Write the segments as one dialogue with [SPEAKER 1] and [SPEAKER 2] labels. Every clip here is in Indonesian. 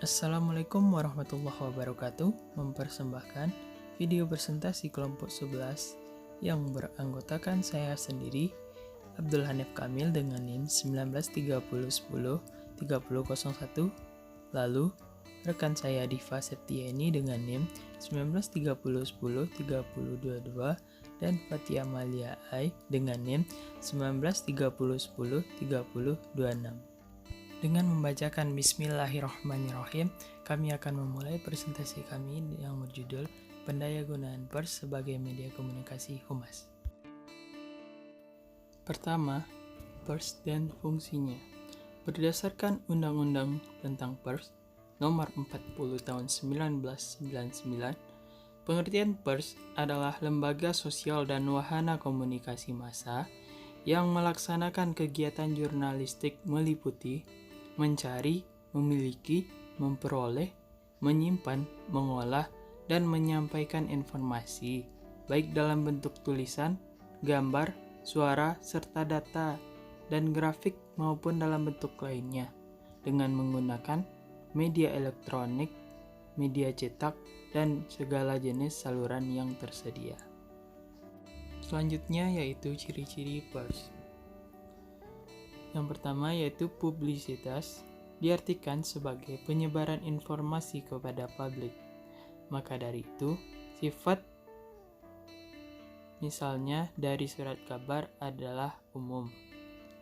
[SPEAKER 1] Assalamualaikum warahmatullahi wabarakatuh. Mempersembahkan video presentasi kelompok 11 yang beranggotakan saya sendiri, Abdul Hanif Kamil dengan NIM 1930103001. Lalu rekan saya Diva Septiani dengan NIM 1930103022 dan Fatia Amalia Ai dengan NIM 1930103026. Dengan membacakan Bismillahirrahmanirrahim, kami akan memulai presentasi kami yang berjudul Pendayagunaan Pers sebagai Media Komunikasi Humas. Pertama, pers dan fungsinya. Berdasarkan Undang-Undang tentang Pers Nomor 40 Tahun 1999, pengertian pers adalah lembaga sosial dan wahana komunikasi massa yang melaksanakan kegiatan jurnalistik meliputi mencari, memiliki, memperoleh, menyimpan, mengolah, dan menyampaikan informasi, baik dalam bentuk tulisan, gambar, suara, serta data, dan grafik maupun dalam bentuk lainnya, dengan menggunakan media elektronik, media cetak, dan segala jenis saluran yang tersedia. Selanjutnya yaitu ciri-ciri pers. Yang pertama yaitu publisitas, diartikan sebagai penyebaran informasi kepada publik. Maka dari itu, sifat misalnya dari surat kabar adalah umum.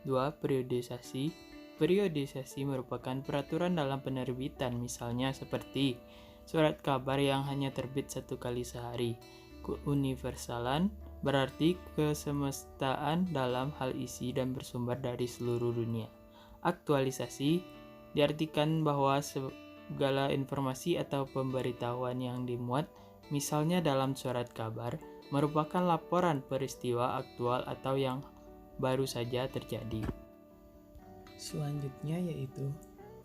[SPEAKER 1] 2. Periodisasi. Periodisasi merupakan peraturan dalam penerbitan, misalnya seperti surat kabar yang hanya terbit 1 kali sehari. Keuniversalan berarti kesemestaan dalam hal isi dan bersumber dari seluruh dunia. Aktualisasi diartikan bahwa segala informasi atau pemberitahuan yang dimuat, misalnya dalam surat kabar, merupakan laporan peristiwa aktual atau yang baru saja terjadi. Selanjutnya yaitu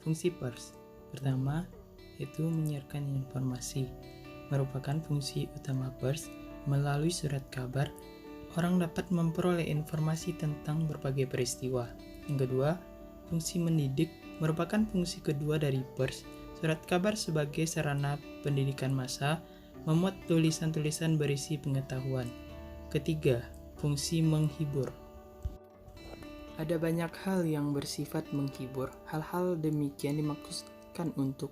[SPEAKER 1] fungsi pers. Pertama, yaitu menyiarkan informasi. Merupakan fungsi utama pers. Melalui surat kabar, orang dapat memperoleh informasi tentang berbagai peristiwa. Yang kedua, fungsi mendidik merupakan fungsi kedua dari pers. Surat kabar sebagai sarana pendidikan massa, memuat tulisan-tulisan berisi pengetahuan. Ketiga, fungsi menghibur. Ada banyak hal yang bersifat menghibur. Hal-hal demikian dimaksudkan untuk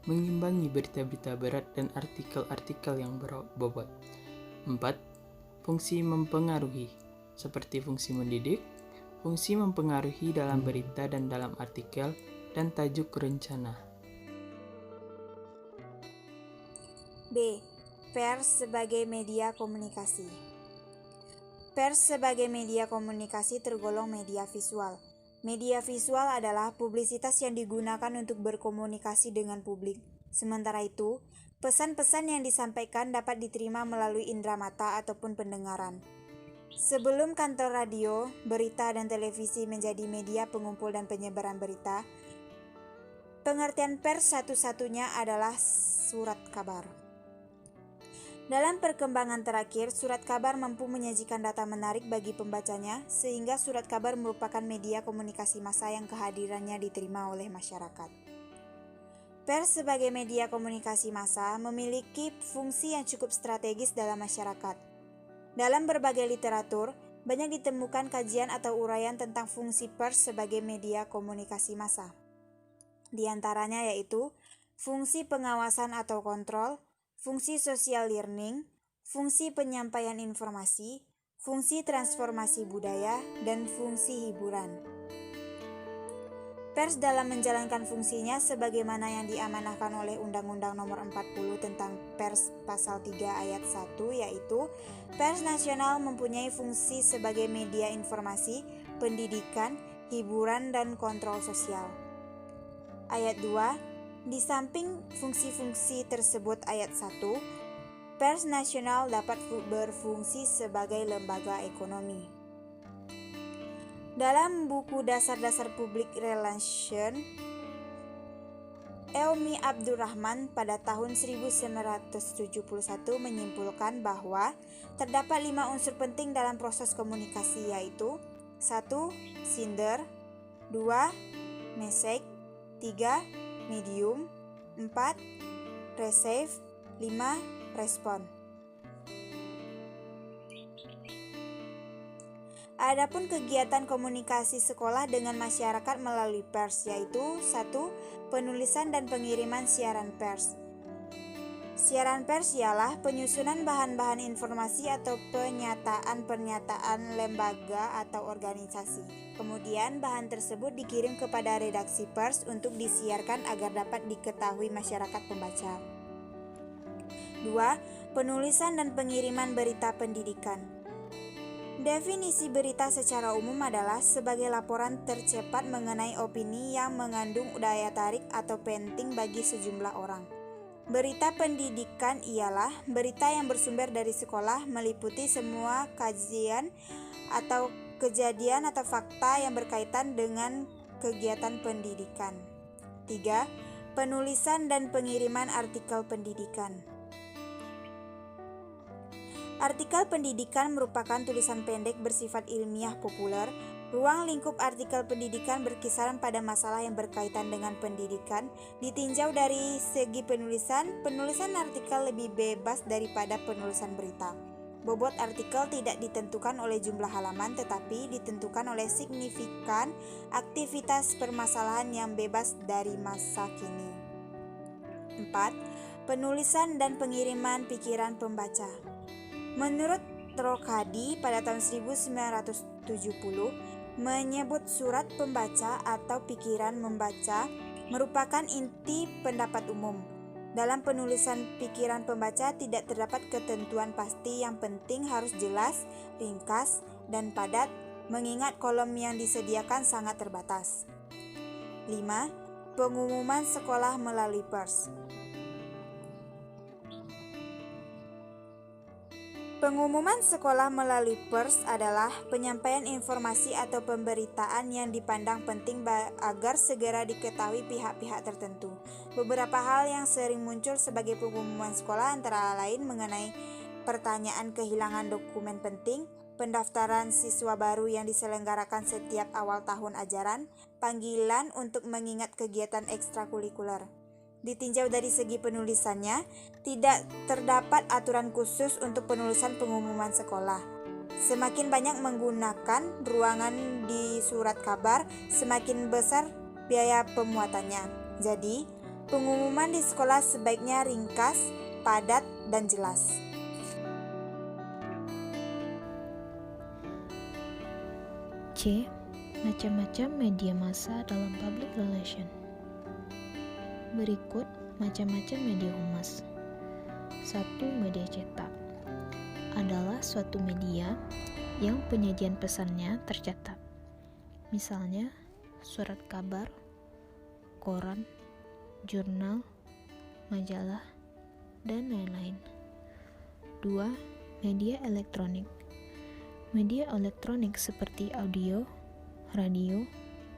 [SPEAKER 1] mengimbangi berita-berita berat dan artikel-artikel yang berbobot. 4. Fungsi mempengaruhi, seperti fungsi mendidik, fungsi mempengaruhi dalam berita dan dalam artikel, dan tajuk rencana.
[SPEAKER 2] B. Pers sebagai media komunikasi. Pers sebagai media komunikasi tergolong media visual. Media visual adalah publisitas yang digunakan untuk berkomunikasi dengan publik. Sementara itu, pesan-pesan yang disampaikan dapat diterima melalui indera mata ataupun pendengaran. Sebelum kantor radio, berita, dan televisi menjadi media pengumpul dan penyebaran berita, pengertian pers satu-satunya adalah surat kabar. Dalam perkembangan terakhir, surat kabar mampu menyajikan data menarik bagi pembacanya, sehingga surat kabar merupakan media komunikasi massa yang kehadirannya diterima oleh masyarakat. Pers sebagai media komunikasi massa memiliki fungsi yang cukup strategis dalam masyarakat. Dalam berbagai literatur, banyak ditemukan kajian atau uraian tentang fungsi pers sebagai media komunikasi massa. Di antaranya yaitu fungsi pengawasan atau kontrol, fungsi social learning, fungsi penyampaian informasi, fungsi transformasi budaya, dan fungsi hiburan. Pers dalam menjalankan fungsinya sebagaimana yang diamanahkan oleh Undang-Undang Nomor 40 tentang Pers Pasal 3 Ayat 1, yaitu pers nasional mempunyai fungsi sebagai media informasi, pendidikan, hiburan, dan kontrol sosial. Ayat 2, di samping fungsi-fungsi tersebut ayat 1, pers nasional dapat berfungsi sebagai lembaga ekonomi. Dalam buku Dasar-Dasar Public Relation, Helmi Abdurrahman pada tahun 1971 menyimpulkan bahwa terdapat 5 unsur penting dalam proses komunikasi, yaitu 1. Sender, 2. Message, 3. Medium, 4. Receive. 5. Respon. Adapun kegiatan komunikasi sekolah dengan masyarakat melalui pers, yaitu 1. Penulisan dan pengiriman siaran pers. Siaran pers ialah penyusunan bahan-bahan informasi atau pernyataan-pernyataan lembaga atau organisasi. Kemudian bahan tersebut dikirim kepada redaksi pers untuk disiarkan agar dapat diketahui masyarakat pembaca. 2. Penulisan dan pengiriman berita pendidikan. Definisi berita secara umum adalah sebagai laporan tercepat mengenai opini yang mengandung daya tarik atau penting bagi sejumlah orang. Berita pendidikan ialah berita yang bersumber dari sekolah, meliputi semua kajian atau kejadian atau fakta yang berkaitan dengan kegiatan pendidikan. 3. Penulisan dan pengiriman artikel pendidikan. Artikel pendidikan merupakan tulisan pendek bersifat ilmiah populer. Ruang lingkup artikel pendidikan berkisaran pada masalah yang berkaitan dengan pendidikan. Ditinjau dari segi penulisan artikel lebih bebas daripada penulisan berita. Bobot artikel tidak ditentukan oleh jumlah halaman, tetapi ditentukan oleh signifikan aktivitas permasalahan yang bebas dari masa kini. 4. Penulisan dan pengiriman pikiran pembaca. Menurut Trocadie pada tahun 1970 menyebut surat pembaca atau pikiran membaca merupakan inti pendapat umum. Dalam penulisan pikiran pembaca tidak terdapat ketentuan pasti, yang penting harus jelas, ringkas, dan padat mengingat kolom yang disediakan sangat terbatas. 5. Pengumuman sekolah melalui pers. Pengumuman sekolah melalui pers adalah penyampaian informasi atau pemberitaan yang dipandang penting agar segera diketahui pihak-pihak tertentu. Beberapa hal yang sering muncul sebagai pengumuman sekolah antara lain mengenai pertanyaan kehilangan dokumen penting, pendaftaran siswa baru yang diselenggarakan setiap awal tahun ajaran, panggilan untuk mengingat kegiatan ekstrakurikuler. Ditinjau dari segi penulisannya, tidak terdapat aturan khusus untuk penulisan pengumuman sekolah. Semakin banyak menggunakan ruangan di surat kabar, semakin besar biaya pemuatannya. Jadi, pengumuman di sekolah sebaiknya ringkas, padat, dan jelas.
[SPEAKER 3] C. Macam-macam media massa dalam public relation. Berikut macam-macam media humas. 1. Media cetak adalah suatu media yang penyajian pesannya tercetak. Misalnya, surat kabar, koran, jurnal, majalah, dan lain-lain. 2. Media elektronik. Media elektronik seperti audio, radio,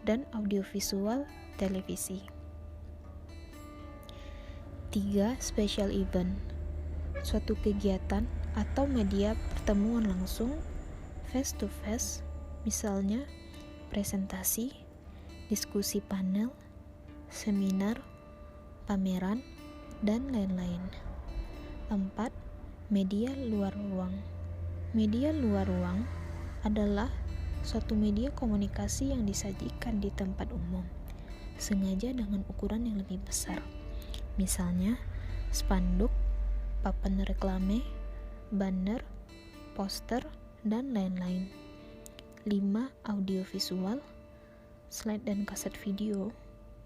[SPEAKER 3] dan audiovisual televisi. 3. Special event. Suatu kegiatan atau media pertemuan langsung face to face, misalnya presentasi, diskusi panel, seminar, pameran, dan lain-lain. 4. Media luar ruang. Media luar ruang adalah suatu media komunikasi yang disajikan di tempat umum, sengaja dengan ukuran yang lebih besar. Misalnya, spanduk, papan reklame, banner, poster, dan lain-lain. 5. Audiovisual, slide dan kaset video,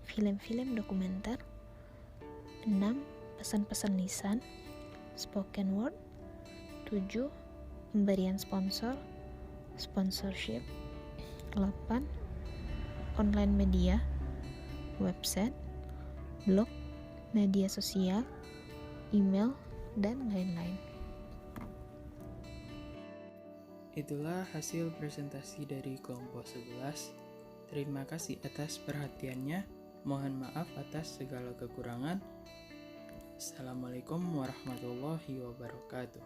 [SPEAKER 3] film-film dokumenter. 6. Pesan-pesan lisan, spoken word. 7. Pemberian sponsor, sponsorship. 8. Online media, website, blog, media sosial, email, dan lain-lain.
[SPEAKER 1] Itulah hasil presentasi dari kelompok 11. Terima kasih atas perhatiannya. Mohon maaf atas segala kekurangan. Assalamualaikum warahmatullahi wabarakatuh.